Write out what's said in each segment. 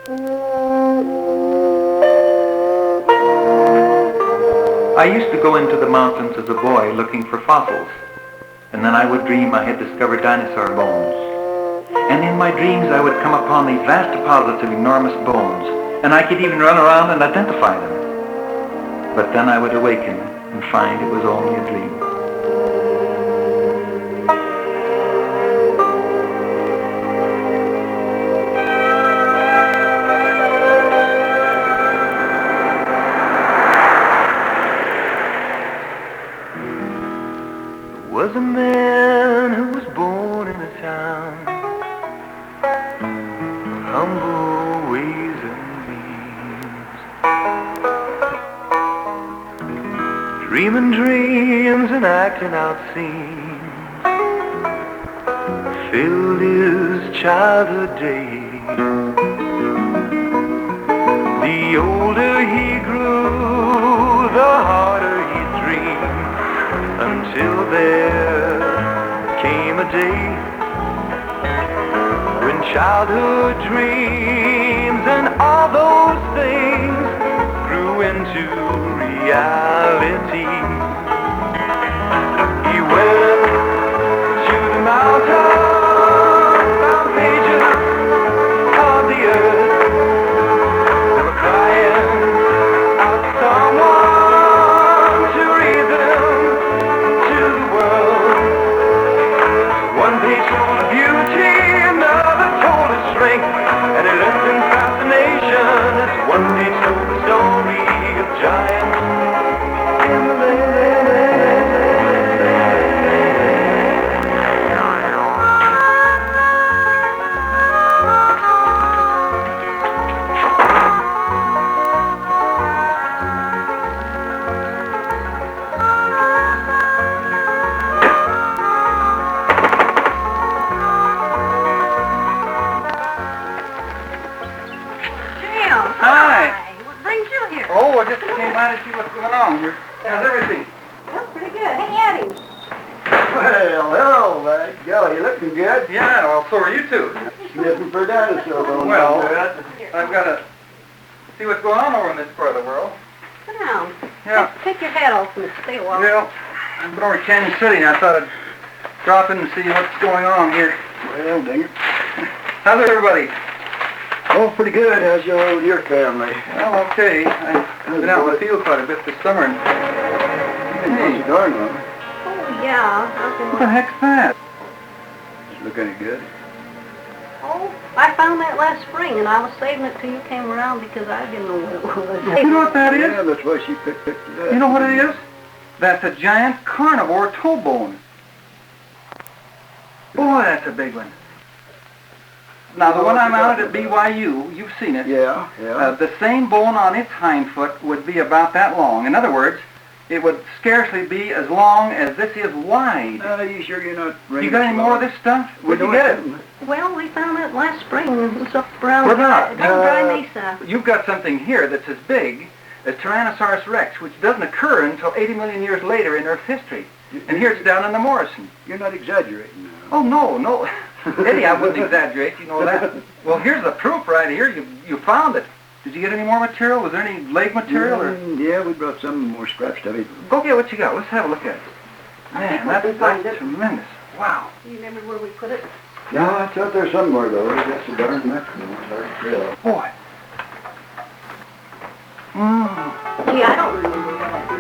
I used to go into the mountains as a boy looking for fossils, and then I would dream I had discovered dinosaur bones. And in my dreams I would come upon these vast deposits of enormous bones, and I could even run around and identify them. But then I would awaken and find it was only a dream. Was a man who was born in a town of humble ways and means, dreaming dreams and acting out scenes, filled his childhood days. The older he grew, the harder he dreamed, until there came a day when childhood dreams and all those things grew into reality. He went to the mountain, found pages of the earth that were crying out for someone to read them. One page told of beauty, another told of strength, and it left in fascination as one page told the story of giants in the land. Oh, I just came by to see what's going on here. How's everything? Well, pretty good. Hey, Eddie. Well, hello, by golly, you're looking good. Yeah, well, so are you two. Sniffing for dinosaur bones. Well, I've got to see what's going on over in this part of the world. Sit down. Yeah. Take your hat off and stay a while. Well, I've been over to Canyon City, and I thought I'd drop in and see what's going on here. Well, dang it. How's everybody? Oh, pretty good. How's your family? Well, okay. I've been out in the field quite a bit this summer, and Hey, darn one. Oh, yeah. what the heck's that? Does it look any good? Oh, I found that last spring, and I was saving it till you came around because I didn't know what it was. You know what that is? Yeah, that's why she picked it up. You know what it is? That's a giant carnivore toe bone. Boy, that's a big one. Now, the one I mounted at BYU, you've seen it. Yeah, yeah. The same bone on its hind foot would be about that long. In other words, it would scarcely be as long as this is wide. You sure you're not ready? You got any more of this stuff? Where'd you get it? Well, we found it last spring. It was up around Where about? down Dry Mesa. You've got something here that's as big as Tyrannosaurus rex, which doesn't occur until 80 million years later in Earth's history. And here it's down in the Morrison. You're not exaggerating now. Oh, no. Eddie, I wouldn't exaggerate, you know that. Well, here's the proof right here. You found it. Did you get any more material? Was there any leg material? Yeah, we brought some more scrap stuff. Go get what you got. Let's have a look at it. Man, that's tremendous. Wow. You remember where we put it? Yeah, it's out there somewhere, though. That's a darn Mexican. It's hard to trail. Boy. Gee, I don't remember where that was.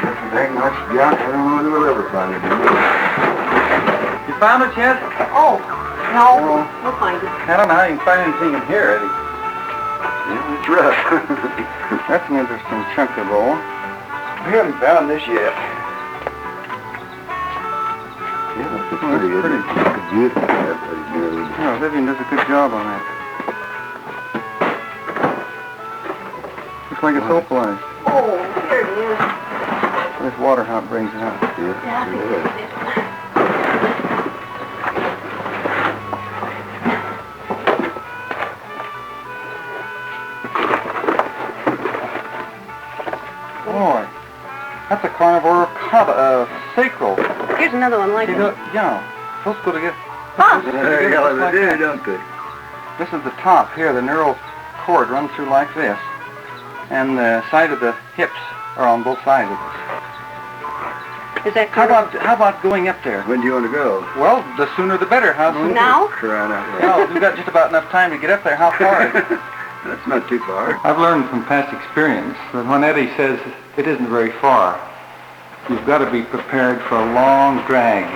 That's very much junk. I don't know whether we'll ever find it. You found it yet? Oh, no. We'll find it. I don't know how you can find anything in here, Eddie. Yeah, it's rough. That's an interesting chunk of bone. We haven't found this yet. Yeah, that's pretty good. Oh, Vivian does a good job on that. Looks like it's opalized. Oh, here it is. This water hop brings it out. Yeah, I think it's this one. Boy, that's a carnivore sacral. Here's another one like it. Yeah, those go together. Ah! This is the top here, the neural cord runs through like this, and the side of the hips are on both sides of this. Is that How correct? about going up there? When do you want to go? Well, the sooner the better. How soon? Now? Right out Well, we've got just about enough time to get up there. How far is it? That's not too far. I've learned from past experience that when Eddie says it isn't very far, you've got to be prepared for a long drag.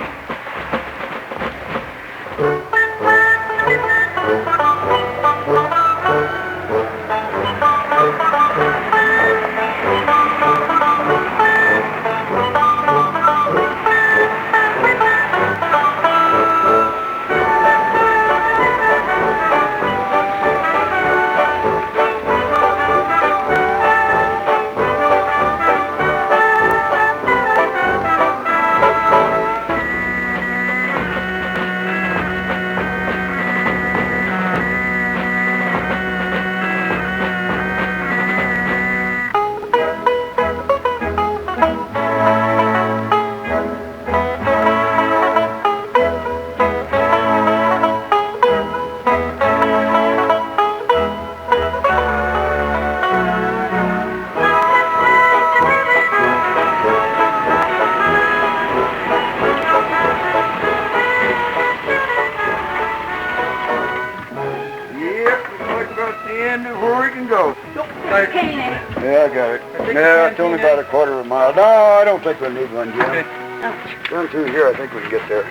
Yeah, I got it. Yeah, it's only about a quarter of a mile. No, I don't think we'll need one, Jim. Okay. Run through here, I think we can get there.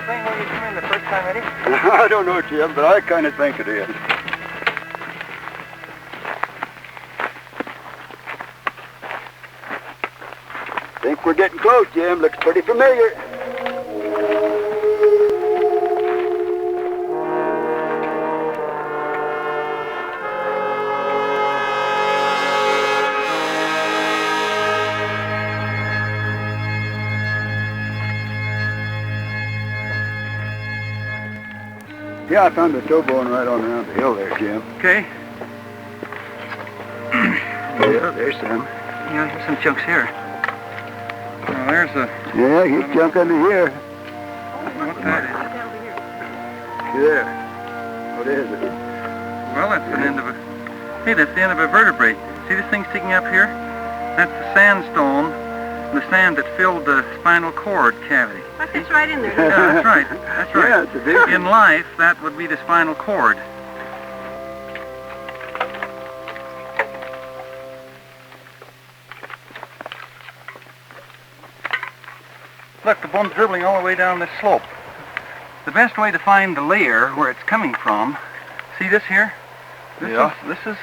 Same way you came in the first time, Eddie? I don't know, Jim, but I kind of think it is. Think we're getting close, Jim. Looks pretty familiar. Yeah, I found the toe bone right on around the hill there, Jim. Okay. Yeah, there's some. Yeah, there's some chunks here. Well, there's a... Yeah, he's junk under here. What that is? There. What is it? Well, that's an end of a... Hey, that's the end of a vertebrae. See this thing sticking up here? That's the sandstone, the sand that filled the spinal cord cavity. That fits right in there. Yeah, that's right. That's right. Yeah, it's a big In life, that would be the spinal cord. Look, the bone's dribbling all the way down this slope. The best way to find the layer where it's coming from, see this here? This is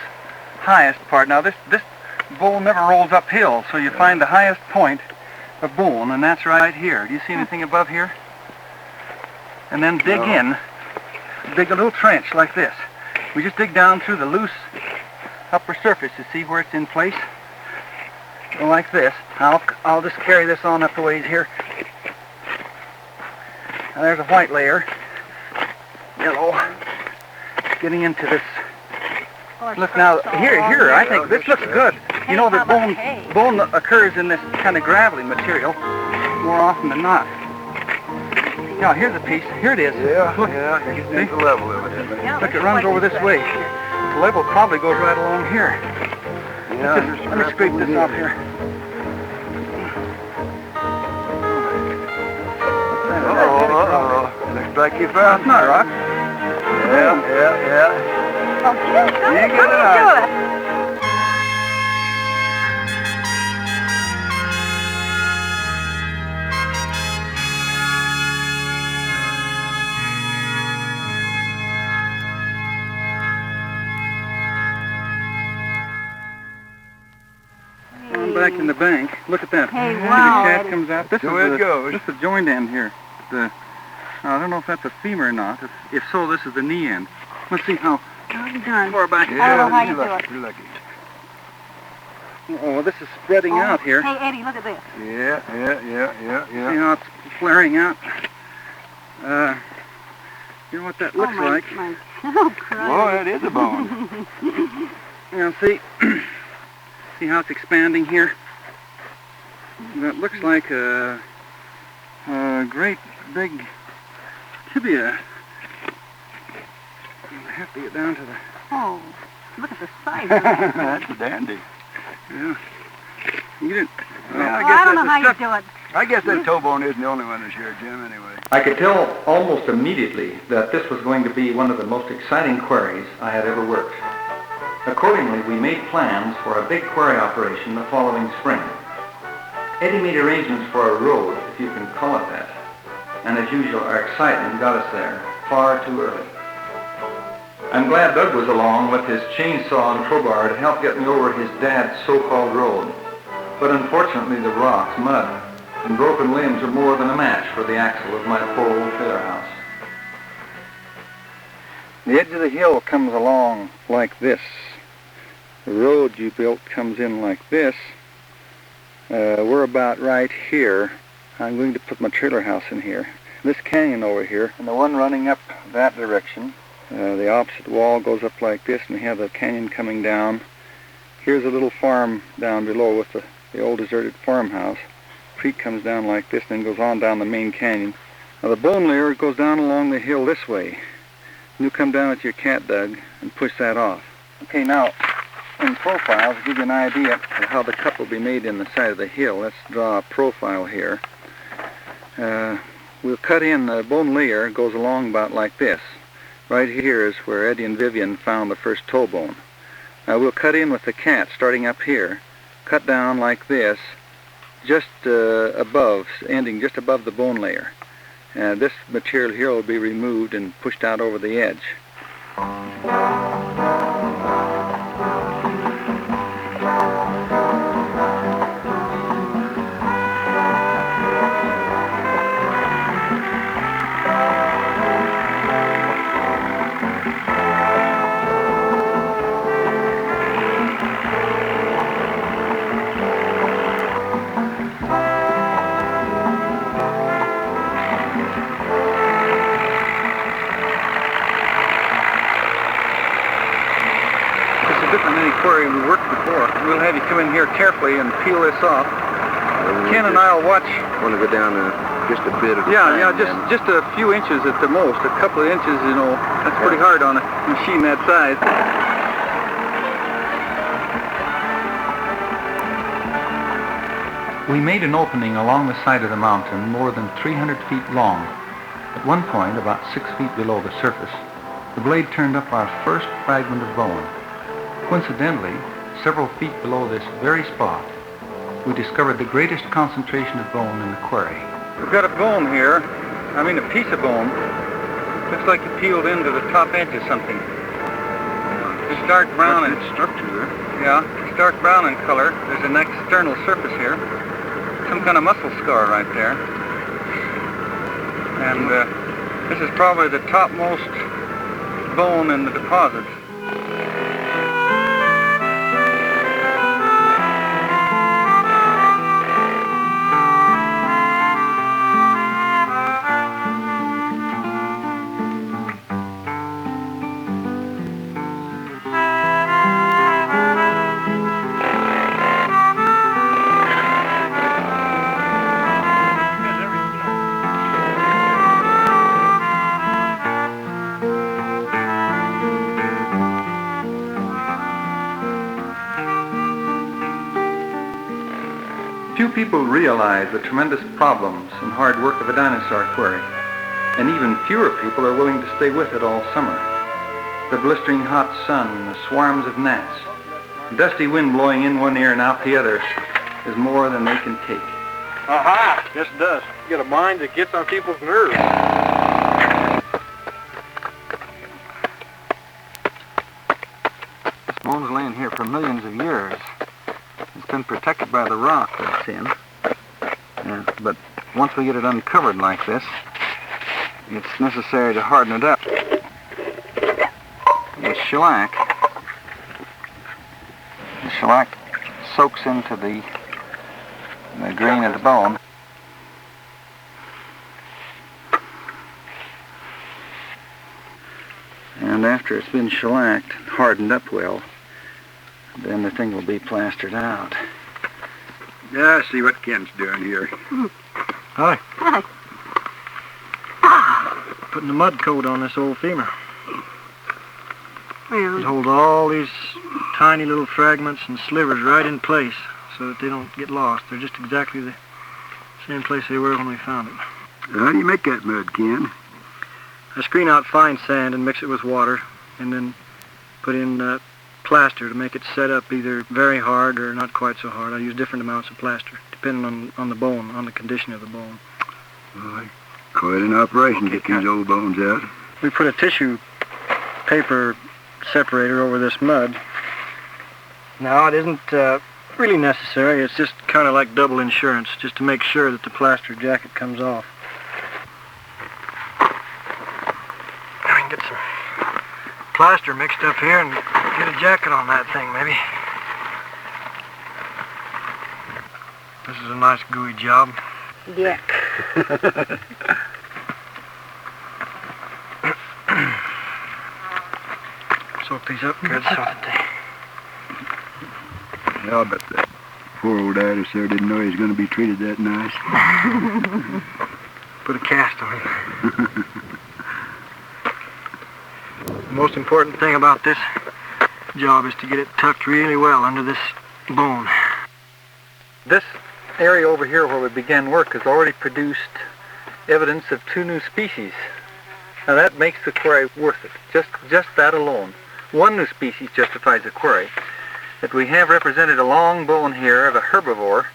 highest part. Now this bone never rolls uphill, so you find the highest point of bone, and that's right here. Do you see anything above here? And then dig in, dig a little trench like this. We just dig down through the loose upper surface to see where it's in place. Go like this. I'll just carry this on up the ways here. Now there's a white layer, yellow, getting into this. Look now, here, I think this looks good. You know, the bone occurs in this kind of gravelly material more often than not. Yeah, here's a piece. Here it is. Yeah, Look, yeah, you're getting the level of it. Look, it runs over this way. The level probably goes right along here. Yeah, Let me scrape this off here. Uh-oh. Looks like you found It's not a rock. Yeah. Oh, Jim, You get it do on. it. I'm back in the bank. Look at that. Hey, See wow, the shaft Eddie. comes out. This So is it goes. This is the joint end here. I don't know if that's a femur or not. If so, this is the knee end. Let's see how I'm done. far back. I don't know how you do lucky, it. you're lucky. Oh, this is spreading out here. Hey, Eddie, look at this. Yeah. See how it's flaring out. You know what that looks like? Oh, Christ. Well, that is a bone. You know, see how it's expanding here? That looks like a great big tibia. I have to get down to the... Oh, look at the size of it. That's a dandy. Yeah. You didn't... Well, I don't know how you do it. I guess that toe bone isn't the only one this year, Jim, anyway. I could tell almost immediately that this was going to be one of the most exciting quarries I had ever worked. Accordingly, we made plans for a big quarry operation the following spring. Eddie made arrangements for a road, if you can call it that. And as usual, our excitement got us there far too early. I'm glad Doug was along with his chainsaw and crowbar to help get me over his dad's so-called road. But unfortunately, the rocks, mud, and broken limbs are more than a match for the axle of my poor old trailer house. The edge of the hill comes along like this. The road you built comes in like this. We're about right here. I'm going to put my trailer house in here. This canyon over here, and the one running up that direction. The opposite wall goes up like this, and we have the canyon coming down. Here's a little farm down below with the old deserted farmhouse. Creek comes down like this and then goes on down the main canyon. Now the bone layer goes down along the hill this way. You come down with your cat, Doug, and push that off. Okay, now in profile, to give you an idea of how the cut will be made in the side of the hill, let's draw a profile here. We'll cut in the bone layer, goes along about like this. Right here is where Eddie and Vivian found the first toe bone. Now we'll cut in with the cat starting up here, cut down like this, just above, ending just above the bone layer. This material here will be removed and pushed out over the edge. Quarry we worked before. We'll have you come in here carefully and peel this off. Ken and I'll watch. Want to go down just a bit of Yeah, just a few inches at the most. A couple of inches, you know, that's pretty hard on a machine that size. We made an opening along the side of the mountain more than 300 feet long. At one point, about 6 feet below the surface, the blade turned up our first fragment of bone. Coincidentally, several feet below this very spot, we discovered the greatest concentration of bone in the quarry. We've got a bone here. I mean a piece of bone. Looks like it peeled into the top edge of something. It's dark brown in structure there. Yeah, it's dark brown in color. There's an external surface here. Some kind of muscle scar right there. And this is probably the topmost bone in the deposit. Few people realize the tremendous problems and hard work of a dinosaur quarry, and even fewer people are willing to stay with it all summer. The blistering hot sun, the swarms of gnats, dusty wind blowing in one ear and out the other is more than they can take. Aha! Yes, it does. You got a mind that gets on people's nerves. This bone's laying here for millions of years. It's been protected by the rock that's in. But once we get it uncovered like this, it's necessary to harden it up with shellac. The shellac soaks into the grain of the bone. And after it's been shellacked, hardened up well, then the thing will be plastered out. Yeah, I see what Ken's doing here? Hi. Hi. Putting the mud coat on this old femur. It Well, holds all these tiny little fragments and slivers right in place so that they don't get lost. They're just exactly the same place they were when we found it. How do you make that mud, Ken? I screen out fine sand and mix it with water and then put in plaster to make it set up either very hard or not quite so hard. I use different amounts of plaster depending on the bone, on the condition of the bone. Quite an operation to get these old bones out. We put a tissue paper separator over this mud. Now, it isn't really necessary. It's just kind of like double insurance, just to make sure that the plaster jacket comes off. I can get some plaster mixed up here and get a jacket on that thing, maybe. This is a nice gooey job. yeah. Soak these up good so that they... Yeah, I bet that poor old dinosaur didn't know he was going to be treated that nice. Put a cast on him. The most important thing about this job is to get it tucked really well under this bone. This area over here where we began work has already produced evidence of 2 new species. Now that makes the quarry worth it, just that alone. 1 new species justifies the quarry. That we have represented a long bone here of a herbivore,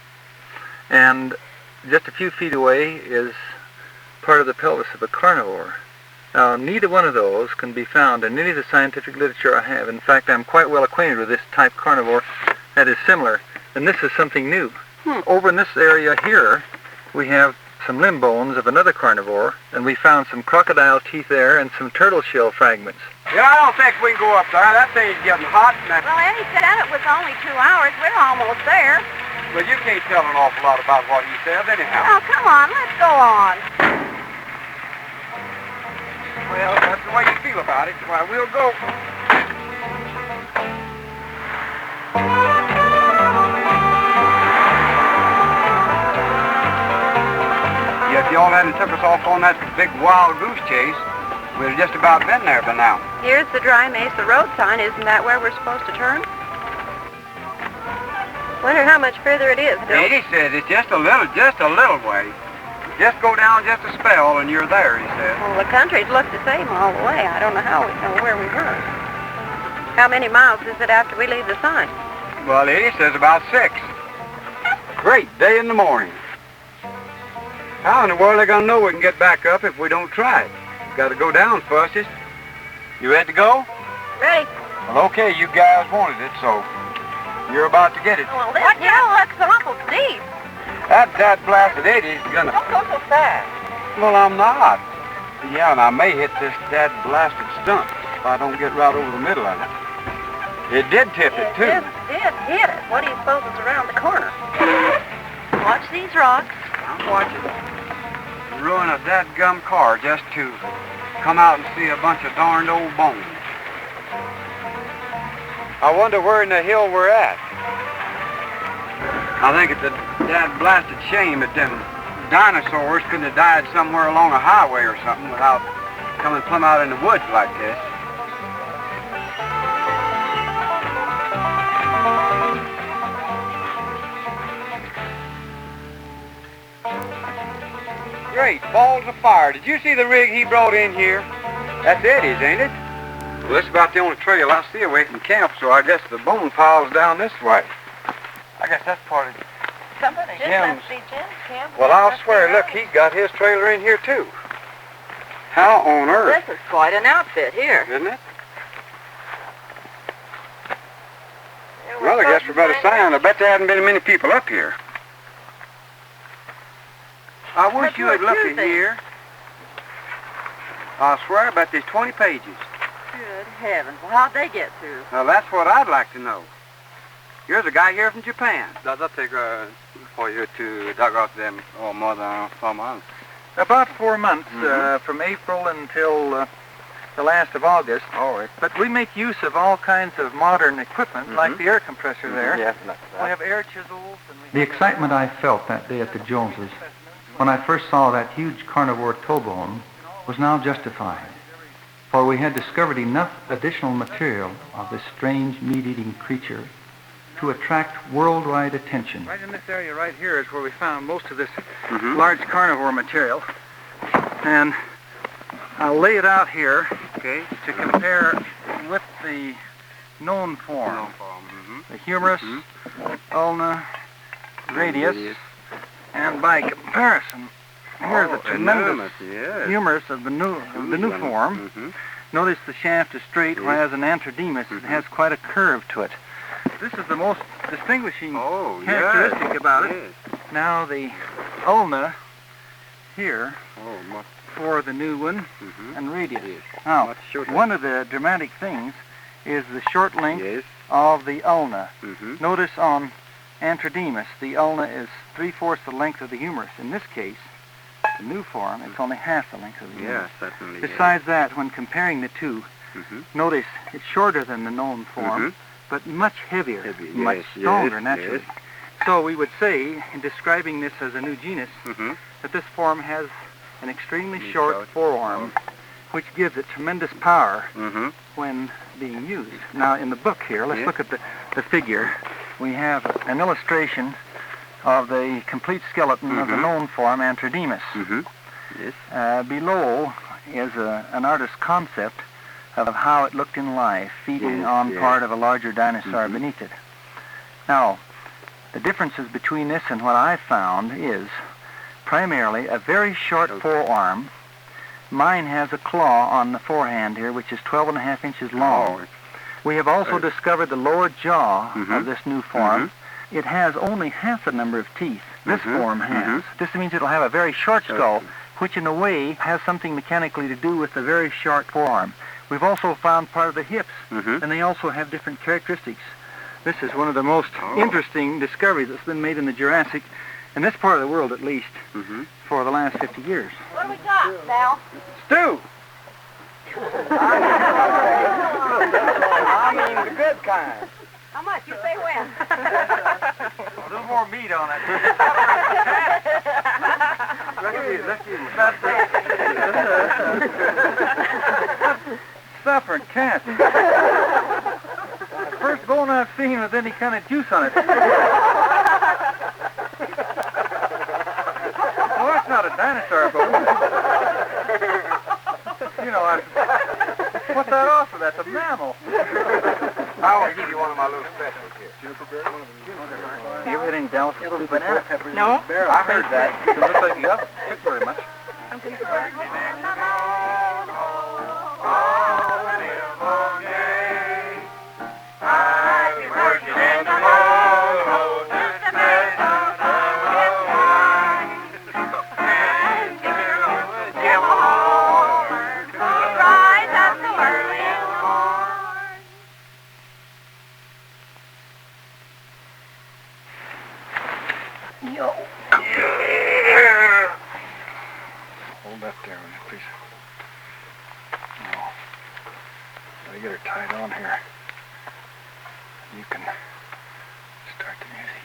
and just a few feet away is part of the pelvis of a carnivore. Now, neither one of those can be found in any of the scientific literature I have. In fact, I'm quite well acquainted with this type carnivore that is similar, and this is something new. Over in this area here, we have some limb bones of another carnivore, and we found some crocodile teeth there and some turtle shell fragments. Yeah, I don't think we can go up there. That thing's getting hot. Well, Eddie said it was only 2 hours. We're almost there. Well, you can't tell an awful lot about what he says anyhow. Oh, come on, let's go on. Well, that's the way you feel about it. Why, we'll go. Yeah, if y'all hadn't took us off on that big wild goose chase, we'd have just about been there by now. Here's the Dry Mesa road sign. Isn't that where we're supposed to turn? Wonder how much further it is, Bill. Eddie says it's just a little way. Just go down just a spell and you're there, he says. Well, the countries look the same all the way. I don't know how we know where we were. How many miles is it after we leave the sign? Well, Eddie says about 6. Great day in the morning. How in the world are they going to know we can get back up if we don't try it? Got to go down fastest. You ready to go? Ready. Well, okay, you guys wanted it, so you're about to get it. Well, this hill looks awful steep. That blasted Eddie's gonna... Don't go so fast. Well, I'm not. Yeah, and I may hit this dad blasted stump if I don't get right over the middle of it. It did tip it, too. It did hit it. What do you suppose is around the corner? Watch these rocks. I'm watching. Ruin a dadgum car just to come out and see a bunch of darned old bones. I wonder where in the hill we're at. I think it's a dad-blasted shame that them dinosaurs couldn't have died somewhere along a highway or something without coming plumb out in the woods like this. Great balls of fire. Did you see the rig he brought in here? That's Eddie's, ain't it? Well, this is about the only trail I see away from camp, so I guess the bone pile's down this way. I guess that's part of it. Somebody did Jim's. must be Jim's camp. Well, I'll swear, look, he got his trailer in here, too. How on earth? This is quite an outfit here. Isn't it? Well, I guess we're better sign. I bet there hadn't been many people up here. I wish you had looked at here. I swear, I bet there's 20 pages. Good heavens. Well, how'd they get through? Now, that's what I'd like to know. You're the guy here from Japan. Does that take for you to dug out them more than 4 months? About 4 months, from April until the last of August. All right. But we make use of all kinds of modern equipment, like the air compressor there. Yes, We have air chisels. And The excitement I felt that day at the Joneses, when I first saw that huge carnivore toe bone, was now justified. For we had discovered enough additional material of this strange meat-eating creature to attract worldwide attention. Right in this area right here is where we found most of this large carnivore material. And I'll lay it out here, okay, to compare with the known form. The humerus, ulna, radius, and by comparison, here's the tremendous humerus of the new form. Notice the shaft is straight, whereas an antrodemus it has quite a curve to it. This is the most distinguishing characteristic about it. Now the ulna here for the new one and radius. Now, one of the dramatic things is the short length of the ulna. Notice on antrodemus, the ulna is 3/4 the length of the humerus. In this case, the new form, it's only half the length of the humerus. Certainly. Besides that, when comparing the two, notice it's shorter than the known form, but much heavier, much stronger naturally. So we would say, in describing this as a new genus, that this form has an extremely short forearm, which gives it tremendous power when being used. Now, in the book here, let's look at the figure. We have an illustration of the complete skeleton of the known form, antrodemus. Below is an artist's concept of how it looked in life, feeding on part of a larger dinosaur beneath it. Now, the differences between this and what I found is primarily a very short forearm. Mine has a claw on the forehand here, which is 12.5 inches long. We have also discovered the lower jaw of this new form. It has only half the number of teeth this form has. This means it'll have a very short skull, which in a way has something mechanically to do with the very short forearm. We've also found part of the hips, and they also have different characteristics. This is one of the most interesting discoveries that's been made in the Jurassic, in this part of the world at least, for the last 50 years. What do we got, Sal? Stew! I mean the good kind. How much? You say when? A little more meat on it. Suffering cat. First bone I've seen with any kind of juice on it. Well, that's not a dinosaur bone. You know, what's that offer? That's a mammal. I want to give you one of my little specials here. You ever had any Dallas banana peppers? No. I heard that. It looks like you haven't cooked very much. Hold that there, please. Oh. I get her tied on here. You can start the music.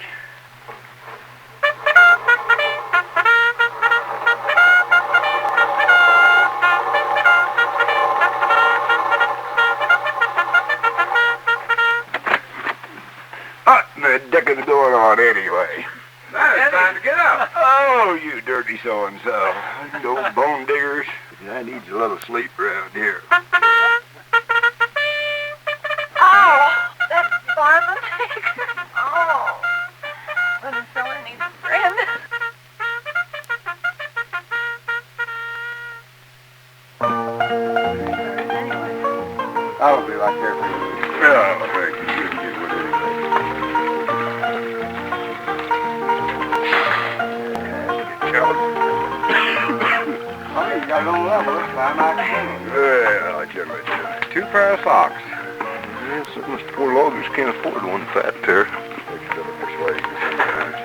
What in the dick is going on anyway? It's time to get up. Oh, you dirty so-and-so. Those bone diggers. I need a little sleep around here. Oh, that's Bartman. Oh, Minnesota needs a friend. I'll be right there for you. Oh, thank you. You can get with it. Oh, you got a little level. I'm not kidding. Well, I tell you what, 2 pair of socks. Yeah, some of us poor loggers can't afford one fat pair. Takes a little persuasion sometimes.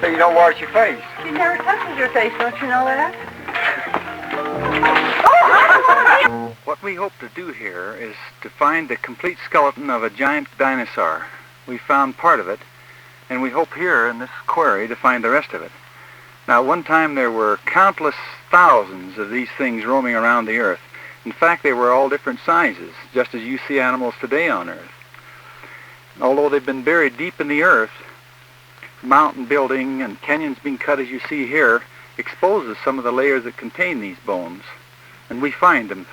So you don't wash your face. She never touches your face, don't you know that? Oh! what we hope to do here is to find the complete skeleton of a giant dinosaur. We found part of it, and we hope here in this quarry to find the rest of it. Now, one time there were countless thousands of these things roaming around the earth. In fact, they were all different sizes, just as you see animals today on earth. Although they've been buried deep in the earth, mountain building and canyons being cut as you see here exposes some of the layers that contain these bones, and we find them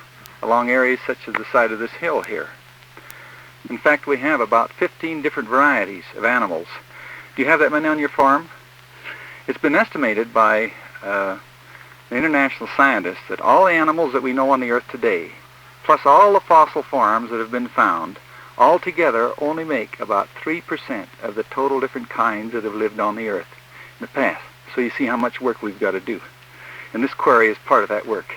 along areas such as the side of this hill here. In fact, we have about 15 different varieties of animals. Do you have that many on your farm? It's been estimated by the international scientists that all the animals that we know on the earth today, plus all the fossil forms that have been found, all together only make about 3% of the total different kinds that have lived on the earth in the past. So you see how much work we've got to do. And this quarry is part of that work.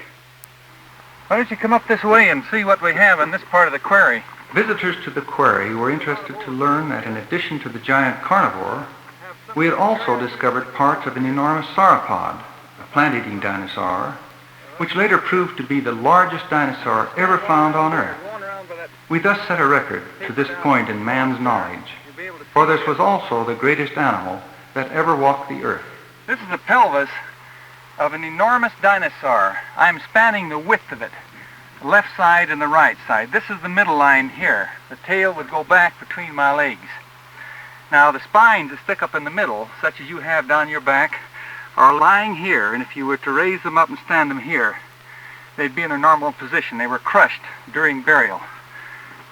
Why don't you come up this way and see what we have in this part of the quarry? Visitors to the quarry were interested to learn that in addition to the giant carnivore, we had also discovered parts of an enormous sauropod, a plant-eating dinosaur, which later proved to be the largest dinosaur ever found on Earth. We thus set a record to this point in man's knowledge, for this was also the greatest animal that ever walked the earth. This is the pelvis of an enormous dinosaur. I'm spanning the width of it, the left side and the right side. This is the middle line here. The tail would go back between my legs. Now the spines that stick up in the middle, such as you have down your back, are lying here, and if you were to raise them up and stand them here, they'd be in their normal position. They were crushed during burial.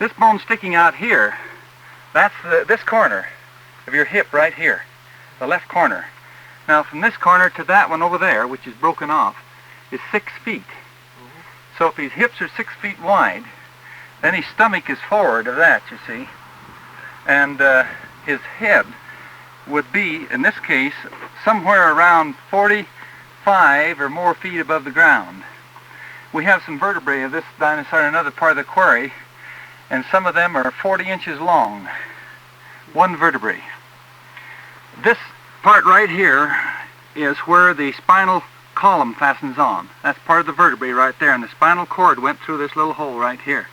This bone sticking out here, that's this corner of your hip right here, the left corner. Now from this corner to that one over there, which is broken off, is 6 feet. So if his hips are 6 feet wide, then his stomach is forward of that, you see. And his head would be, in this case, somewhere around 45 or more feet above the ground. We have some vertebrae of this dinosaur in another part of the quarry, and some of them are 40 inches long, one vertebrae. This part right here is where the spinal column fastens on. That's part of the vertebrae right there, and the spinal cord went through this little hole right here.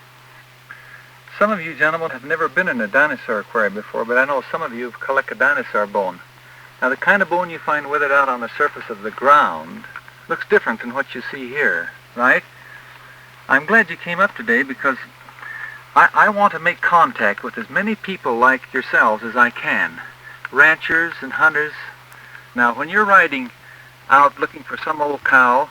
Some of you gentlemen have never been in a dinosaur quarry before, but I know some of you have collected dinosaur bone. Now the kind of bone you find weathered out on the surface of the ground looks different than what you see here, right? I'm glad you came up today because I want to make contact with as many people like yourselves as I can. Ranchers and hunters. Now when you're riding out looking for some old cow,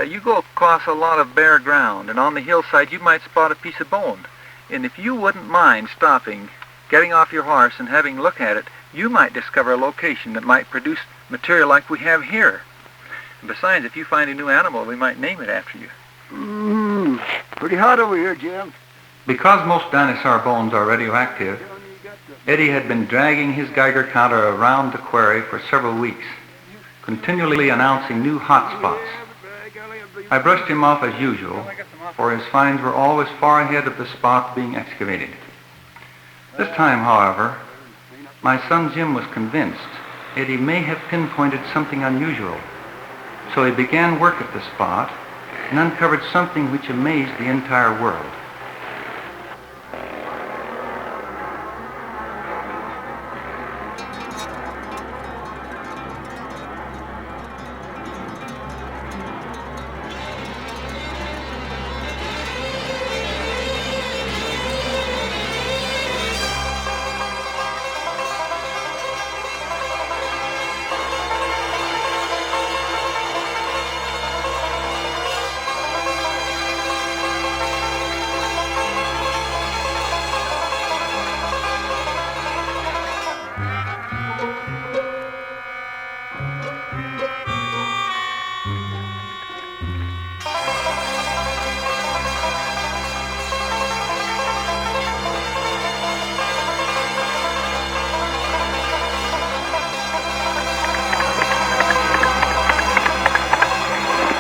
you go across a lot of bare ground, and on the hillside you might spot a piece of bone. And if you wouldn't mind stopping, getting off your horse and having a look at it, you might discover a location that might produce material like we have here. And besides, if you find a new animal, we might name it after you. Pretty hot over here, Jim. Because most dinosaur bones are radioactive, Eddie had been dragging his Geiger counter around the quarry for several weeks, continually announcing new hot spots. I brushed him off as usual, for his finds were always far ahead of the spot being excavated. This time, however, my son Jim was convinced Eddie may have pinpointed something unusual, so he began work at the spot and uncovered something which amazed the entire world.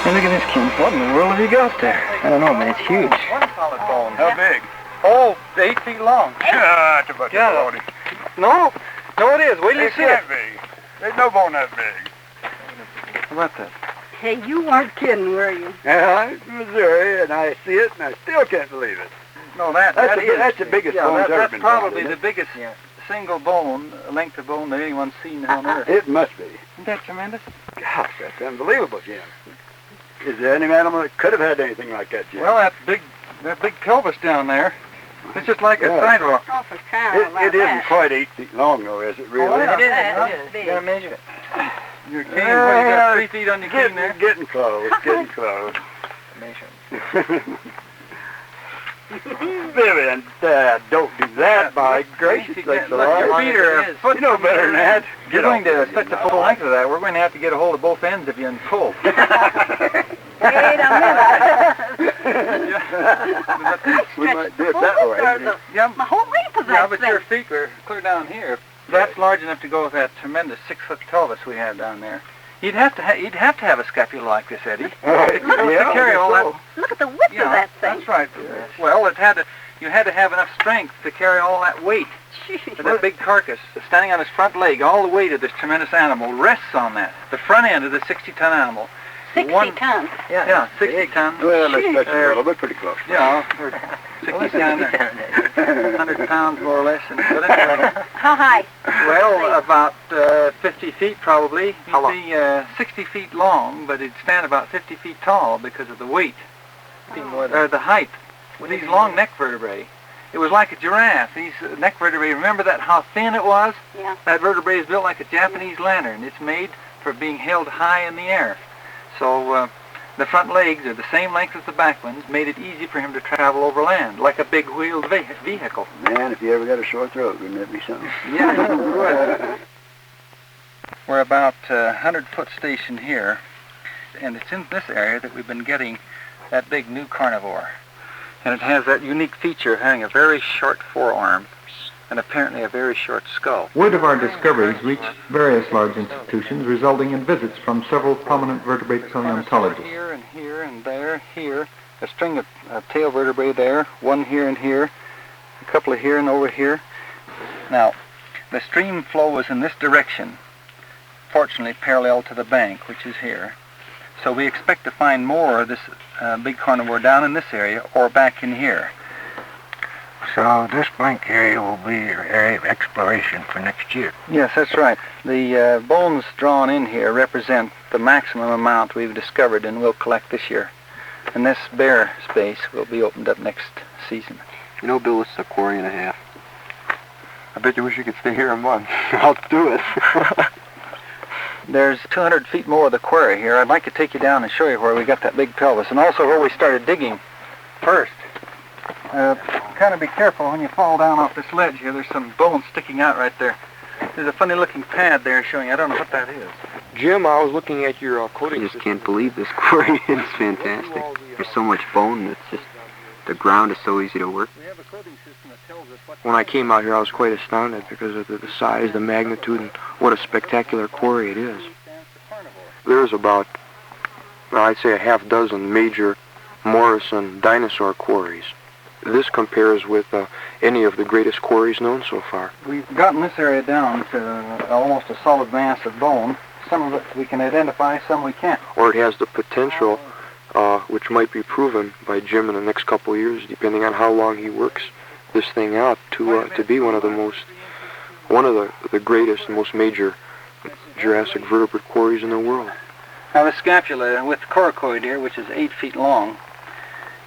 Hey, look at this, Kim. What in the world have you got there? I don't know, but it's huge. One solid bone. How big? Oh, 8 feet long. Yeah, it's about Yeah. 40. No, it is. Wait till you It's see it. that big. There's no bone that big. How about that? Hey, you weren't kidding, were you? Yeah, it's Missouri, and I see it, and I still can't believe it. No, That's the biggest bone that's ever that's been probably found, the biggest single bone, length of bone that anyone's seen on Earth. It must be. Isn't that tremendous? Gosh, that's unbelievable, Jim. Is there any animal that could have had anything like that, Jim? Well, that big pelvis down there, it's just like a sidewalk. Oh, for crying out loud. It isn't quite 8 feet long, though, is it, really? Oh, yeah. It is. You gotta measure it. Your cane, well, you got 3 feet on your cane there. Getting close, getting close. Measure. Vivian, Dad, don't do that, by gracious Look, sakes your alive. feet are a foot. You know better than that. You're going to set the full length of that. We're going to have to get a hold of both ends of you and pull. Wait a minute. We might do it that way. Yeah, My whole length of yeah, that but thing. your feet are clear down here. That's large enough to go with that tremendous 6-foot pelvis we have down there. You'd have to have a scapula like this, Eddie. To carry all that. Look at the width Yeah, of that thing. that's right. Well, you had to have enough strength to carry all that weight. Jeez. That big carcass standing on its front leg, all the weight of this tremendous animal rests on that. The front end of the 60-ton animal. 60 tons. Yeah, 60 tons. Well, let's touch it a little bit, pretty close. Yeah, or 60 tons, 100 pounds more or less. But anyway, How high? well, about 50 feet probably. How You'd be 60 feet long, but it'd stand about 50 feet tall because of the weight, or the height. These long neck vertebrae. It was like a giraffe. These neck vertebrae, remember that how thin it was? Yeah. That vertebrae is built like a Japanese lantern. It's made for being held high in the air. So the front legs are the same length as the back ones, made it easy for him to travel over land, like a big wheeled vehicle. Man, if you ever got a sore throat, wouldn't that be something? Yeah, it would. We're about 100-foot station here, and it's in this area that we've been getting that big new carnivore. And it has that unique feature of having a very short forearm and apparently a very short skull. Word of our discoveries reached various large institutions, resulting in visits from several prominent vertebrate paleontologists. Here and here and there, here, a string of tail vertebrae there, one here and here, a couple of here and over here. Now, the stream flow is in this direction, fortunately parallel to the bank, which is here. So we expect to find more of this big carnivore down in this area or back in here. So this blank area will be your area of exploration for next year. Yes, that's right. The bones drawn in here represent the maximum amount we've discovered and we'll collect this year. And this bare space will be opened up next season. You know, Bill, it's a quarry and a half. I bet you wish you could stay here a month. I'll do it. There's 200 feet more of the quarry here. I'd like to take you down and show you where we got that big pelvis and also where we started digging first. Kind of be careful when you fall down off this ledge here. There's some bones sticking out right there. There's a funny looking pad there showing, I don't know what that is. Jim, I was looking at your coating. I just can't believe this quarry. It's fantastic. There's so much bone. It's just, the ground is so easy to work. When I came out here, I was quite astounded because of the size, the magnitude, and what a spectacular quarry it is. There's about, I'd say, a half dozen major Morrison dinosaur quarries. This compares with any of the greatest quarries known so far. We've gotten this area down to almost a solid mass of bone. Some of it we can identify, some we can't. Or it has the potential, which might be proven by Jim in the next couple of years, depending on how long he works this thing out, to be one of the greatest and most major Jurassic vertebrate quarries in the world. Now the scapula with coracoid here, which is 8 feet long,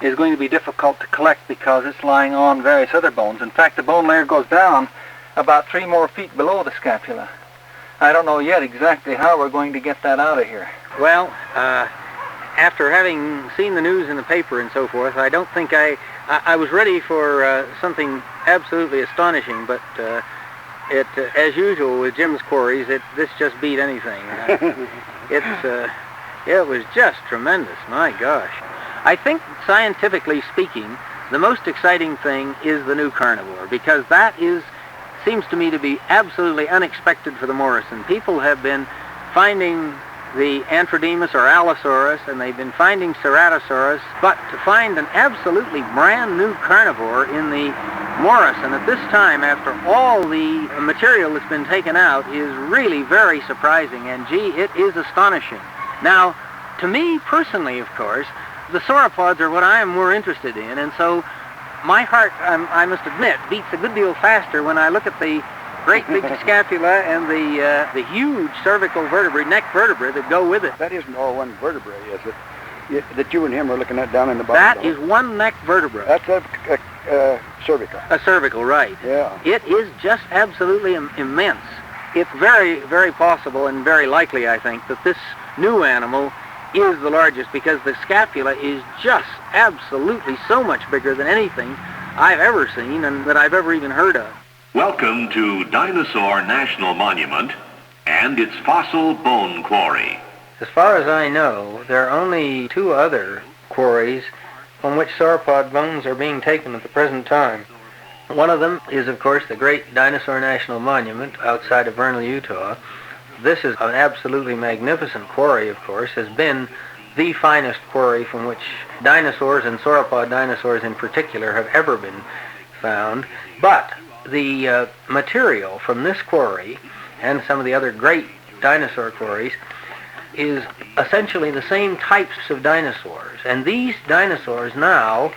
is going to be difficult to collect because it's lying on various other bones. In fact, the bone layer goes down about 3 more feet below the scapula. I don't know yet exactly how we're going to get that out of here. Well, after having seen the news in the paper and so forth, I don't think I was ready for something absolutely astonishing, but as usual with Jim's quarries, this just beat anything. It was just tremendous, my gosh. I think, scientifically speaking, the most exciting thing is the new carnivore, because that seems to me to be absolutely unexpected for the Morrison. People have been finding the Antrodemus or Allosaurus, and they've been finding Ceratosaurus, but to find an absolutely brand new carnivore in the Morrison at this time, after all the material that's been taken out, is really very surprising, and gee, it is astonishing. Now, to me personally, of course, the sauropods are what I am more interested in, and so my heart, I must admit, beats a good deal faster when I look at the great big scapula and the huge cervical vertebrae, neck vertebrae that go with it. That isn't all one vertebrae, is it? That you and him are looking at down in the bottom. That is one neck vertebra. That's a cervical. A cervical, right. Yeah. It is just absolutely immense. It's very, very possible and very likely, I think, that this new animal is the largest because the scapula is just absolutely so much bigger than anything I've ever seen and that I've ever even heard of. Welcome to Dinosaur National Monument and its fossil bone quarry. As far as I know, there are only 2 other quarries on which sauropod bones are being taken at the present time. One of them is, of course, the Great Dinosaur National Monument outside of Vernal, Utah. This is an absolutely magnificent quarry, of course, has been the finest quarry from which dinosaurs and sauropod dinosaurs in particular have ever been found. But the material from this quarry and some of the other great dinosaur quarries is essentially the same types of dinosaurs. And these dinosaurs now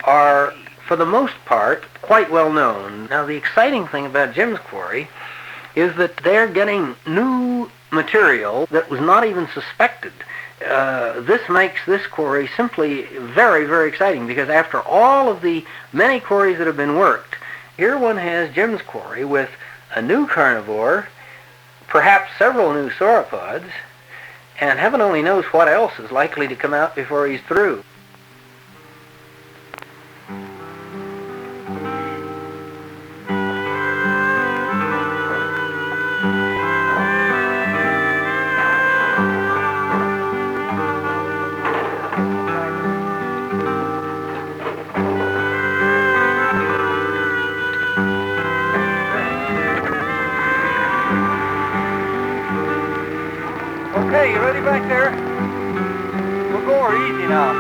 are, for the most part, quite well known. Now, the exciting thing about Jim's quarry is that they're getting new material that was not even suspected. This makes this quarry simply very, very exciting because after all of the many quarries that have been worked, here one has Jim's quarry with a new carnivore, perhaps several new sauropods, and heaven only knows what else is likely to come out before he's through. Okay, you ready back there? We'll go over easy now.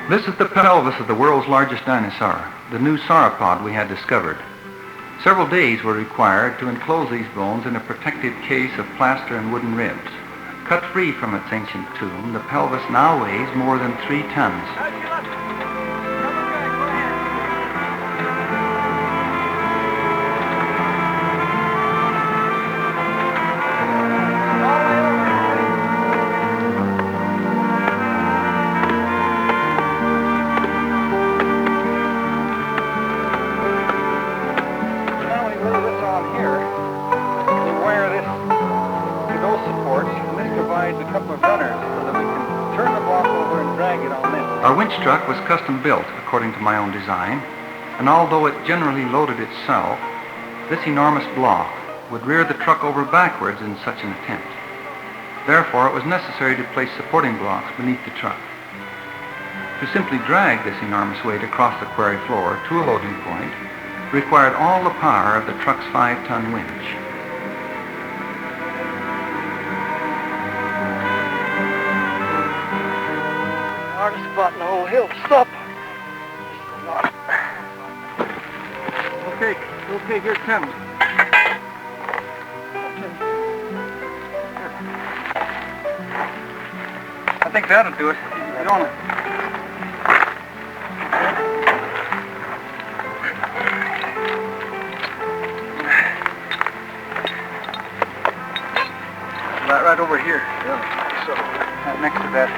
This is the pelvis of the world's largest dinosaur, the new sauropod we had discovered. Several days were required to enclose these bones in a protective case of plaster and wooden ribs. Cut free from its ancient tomb, the pelvis now weighs more than 3 tons. Our winch truck was custom built according to my own design, and although it generally loaded itself, this enormous block would rear the truck over backwards in such an attempt. Therefore, it was necessary to place supporting blocks beneath the truck. To simply drag this enormous weight across the quarry floor to a loading point required all the power of the truck's 5-ton winch. Hardest spot in the whole hill. Stop. Okay, here it comes. I think that'll do it. Get on it. Right over here. Yeah. So, next to that.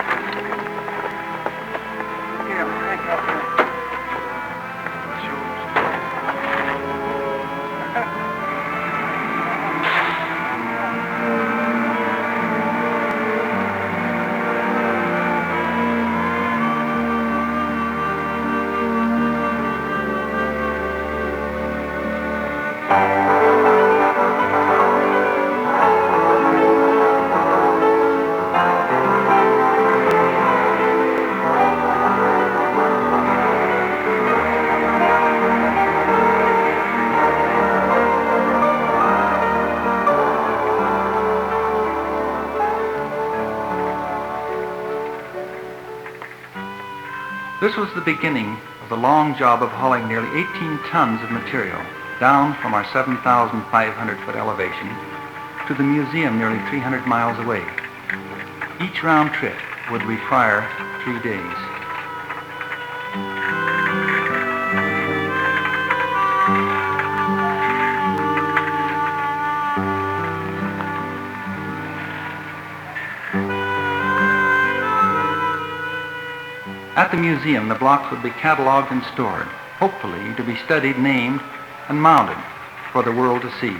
This was the beginning of the long job of hauling nearly 18 tons of material down from our 7,500-foot elevation to the museum nearly 300 miles away. Each round trip would require 3 days. At the museum, the blocks would be cataloged and stored, hopefully to be studied, named, and mounted for the world to see.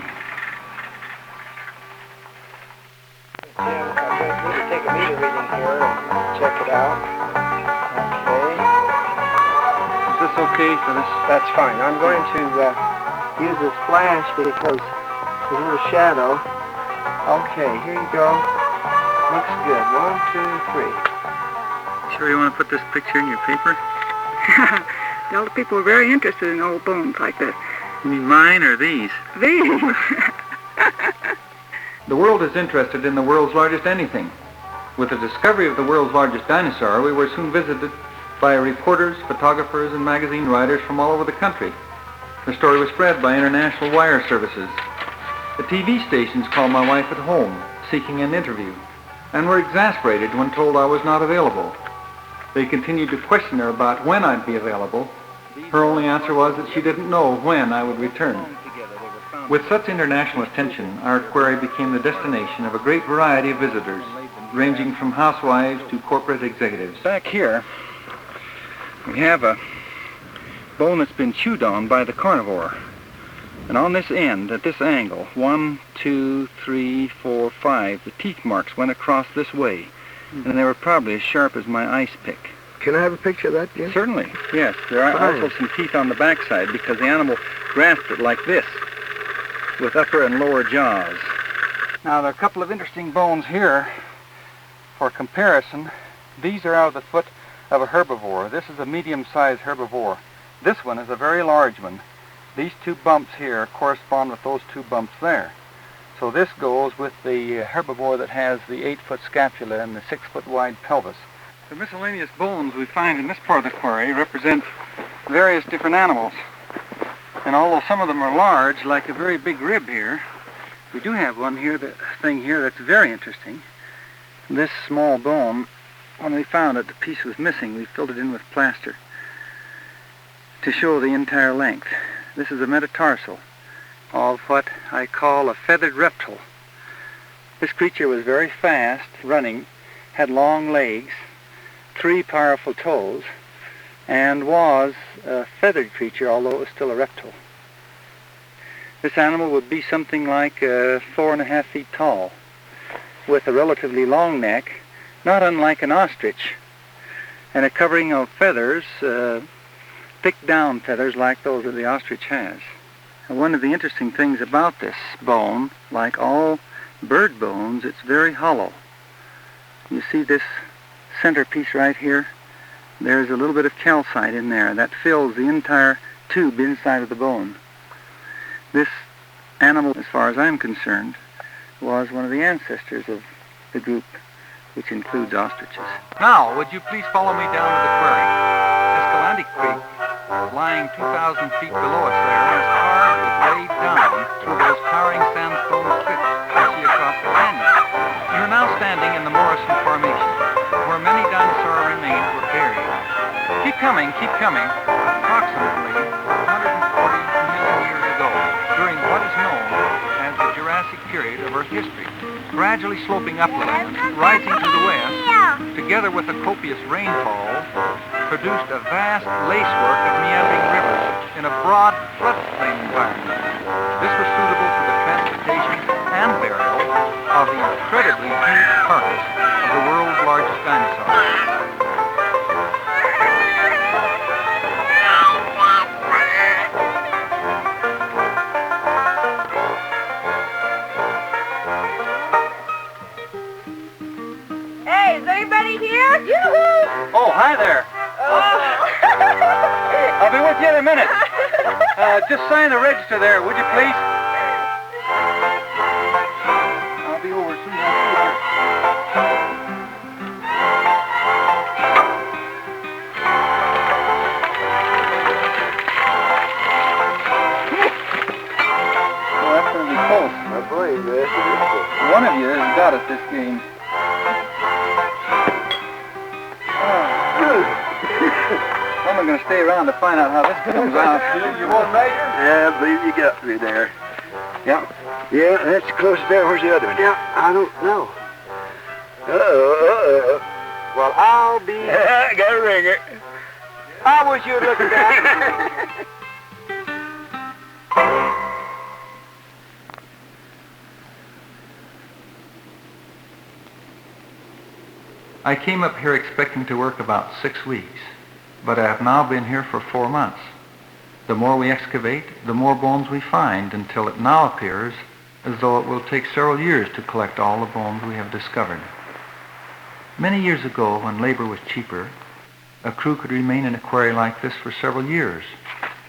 Take a meter reading here and check it out. Okay. Is this okay for this? That's fine. I'm going to use this flash because there's a little shadow. Okay, here you go. Looks good. 1, 2, 3. Sure you want to put this picture in your paper? The older people are very interested in old bones like this. You mean mine or these? These. The world is interested in the world's largest anything. With the discovery of the world's largest dinosaur, we were soon visited by reporters, photographers, and magazine writers from all over the country. The story was spread by international wire services. The TV stations called my wife at home, seeking an interview, and were exasperated when told I was not available. They continued to question her about when I'd be available. Her only answer was that she didn't know when I would return. With such international attention, our quarry became the destination of a great variety of visitors, ranging from housewives to corporate executives. Back here, we have a bone that's been chewed on by the carnivore. And on this end, at this angle, 1, 2, 3, 4, 5, the teeth marks went across this way. And they were probably as sharp as my ice pick. Can I have a picture of that, Jim? Certainly, yes. There are also some teeth on the backside because the animal grasped it like this, with upper and lower jaws. Now, there are a couple of interesting bones here for comparison. These are out of the foot of a herbivore. This is a medium-sized herbivore. This one is a very large one. These 2 bumps here correspond with those 2 bumps there. So this goes with the herbivore that has the 8-foot scapula and the 6-foot wide pelvis. The miscellaneous bones we find in this part of the quarry represent various different animals. And although some of them are large, like a very big rib here, we do have one here, thing here that's very interesting. This small bone, when we found it, the piece was missing. We filled it in with plaster to show the entire length. This is a metatarsal of what I call a feathered reptile. This creature was very fast running, had long legs, 3 powerful toes, and was a feathered creature, although it was still a reptile. This animal would be something like 4.5 feet tall, with a relatively long neck, not unlike an ostrich, and a covering of feathers, thick down feathers like those that the ostrich has. And one of the interesting things about this bone, like all bird bones, it's very hollow. You see this centerpiece right here? There's a little bit of calcite in there that fills the entire tube inside of the bone. This animal, as far as I'm concerned, was one of the ancestors of the group, which includes ostriches. Now, would you please follow me down to the quarry? Escalante Creek, lying 2,000 feet below us there, is carved with laid down through those towering sandstone cliffs you see across the canyon. We are now standing in the Morrison Formation, where many dinosaur remains were buried. Keep coming, keep coming. Approximately 140 million years ago, during what is known as the Jurassic period of Earth history, gradually sloping upland, rising to the west, together with a copious rainfall, produced a vast lacework of meandering rivers in a broad floodplain environment. This was suitable for the transportation and burial of the incredibly huge carcass of the world's largest dinosaur. Hey, is anybody here? Yoo-hoo! Oh, hi there. I'll be with you in a minute. Just sign the register there, would you please? I'll be over soon. Well, that's going to be close. I believe this. about this game. I'm going to stay around to find out how this comes out. You want to measure? Yeah, I believe you got me there. Yeah. Yeah, that's close there. Where's the other one? Yeah, I don't know. Well, I'll be... I got a ringer. I wish you'd look at that. I came up here expecting to work about 6 weeks, but I have now been here for 4 months. The more we excavate, the more bones we find, until it now appears as though it will take several years to collect all the bones we have discovered. Many years ago, when labor was cheaper, a crew could remain in a quarry like this for several years,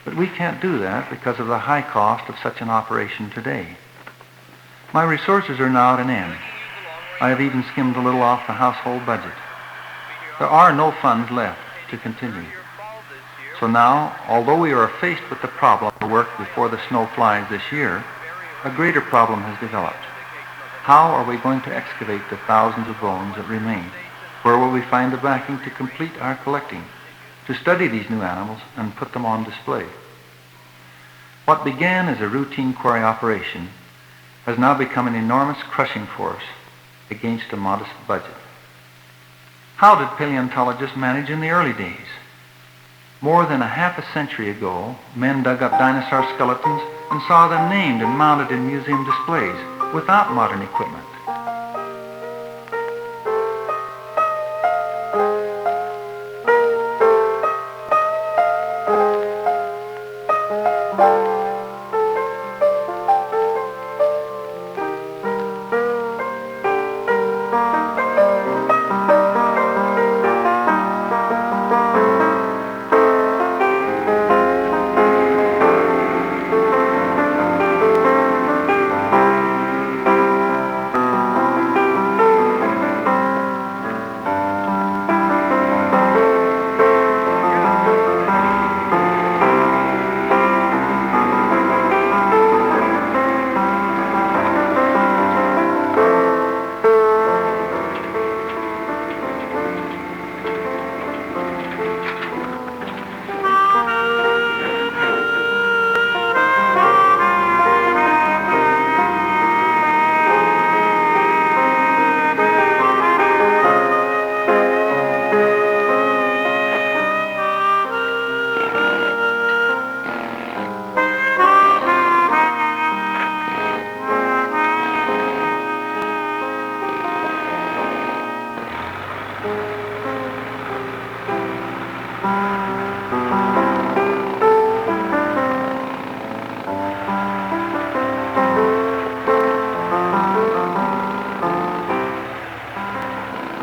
but we can't do that because of the high cost of such an operation today. My resources are now at an end. I have even skimmed a little off the household budget. There are no funds left to continue. So now, although we are faced with the problem of work before the snow flies this year, a greater problem has developed. How are we going to excavate the thousands of bones that remain? Where will we find the backing to complete our collecting, to study these new animals and put them on display? What began as a routine quarry operation has now become an enormous crushing force against a modest budget. How did paleontologists manage in the early days? More than a half a century ago, men dug up dinosaur skeletons and saw them named and mounted in museum displays without modern equipment.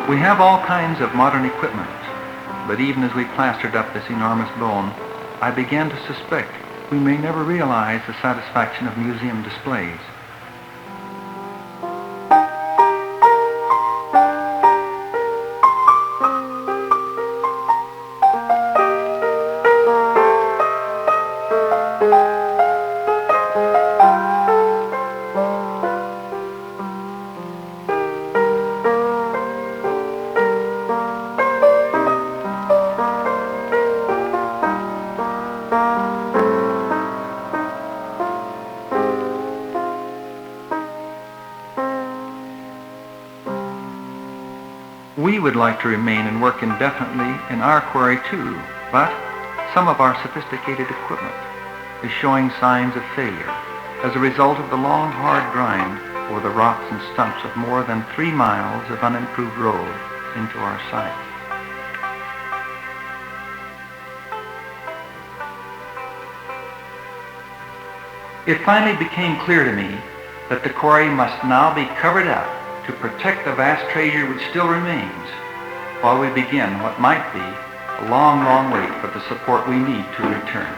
We have all kinds of modern equipment, but even as we plastered up this enormous bone, I began to suspect we may never realize the satisfaction of museum displays. We would like to remain and work indefinitely in our quarry too, but some of our sophisticated equipment is showing signs of failure as a result of the long, hard grind over the rocks and stumps of more than 3 miles of unimproved road into our site. It finally became clear to me that the quarry must now be covered up to protect the vast treasure which still remains, while we begin what might be a long, long wait for the support we need to return.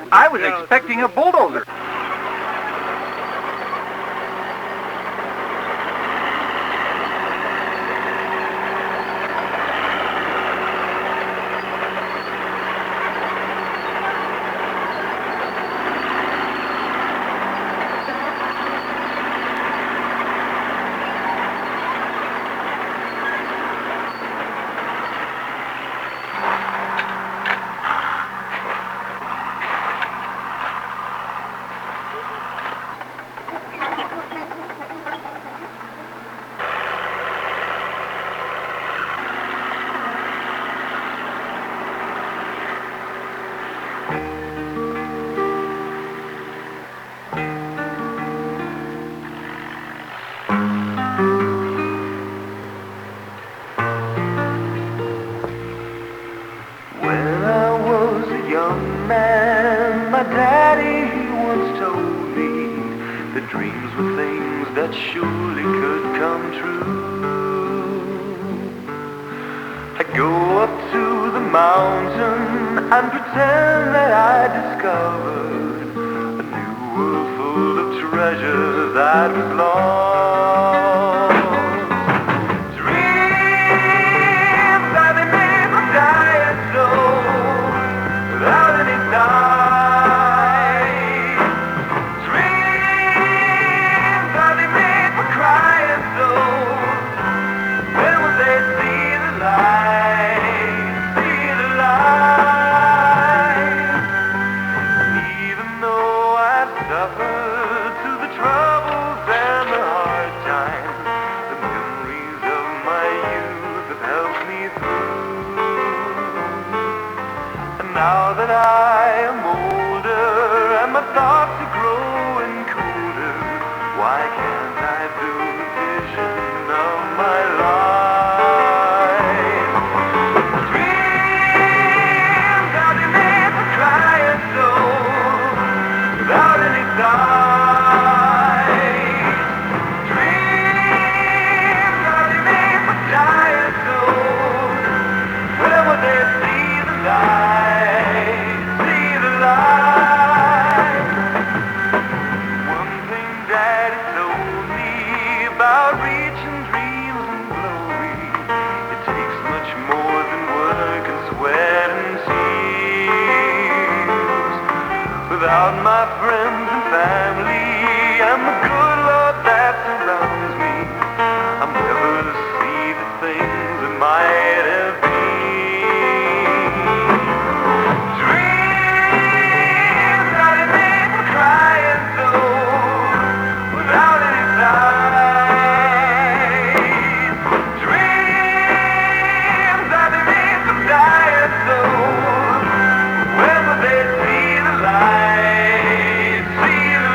I was expecting a bulldozer. When I was a young man, my daddy, he once told me that dreams were things that surely could come true. I'd go up to the mountain and pretend that I discovered a new world full of treasure that was lost. Dreams that they made for dying so without any time. Dreams that they made for crying so when would they see the light? See the light. And even though I've suffered through the troubles and the hard times, the memories of my youth have helped me through. And now that I am older and my thoughts are growing cooler, why can't I build a vision of my life? Dreams that they made for crying so without any sight. Dreams that they made for dying so when would they see the light? See the light. One thing Daddy told me about reaching dreams and glory, it takes much more than work and sweat and tears. Without my friends and family and the good Lord that surrounds me, I'll never see the things that might have been. Dreams that they made for crying so without any sight. Dreams that they made for dying so when will they see the light? See the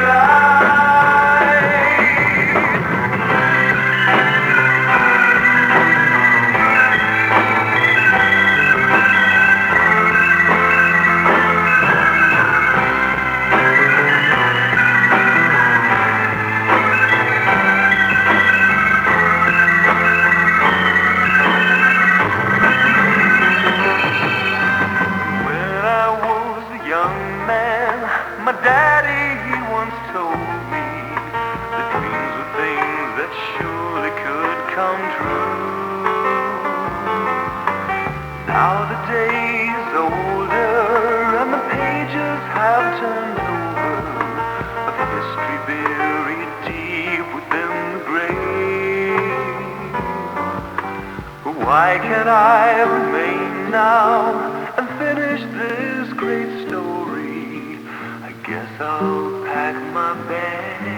When I was a young man, my daddy, he once told me that dreams were things that surely could come true. Now the day is older and the pages have turned over, of history buried deep within the grave. But why can't I remain now and finish this great story? I guess I'll pack my bag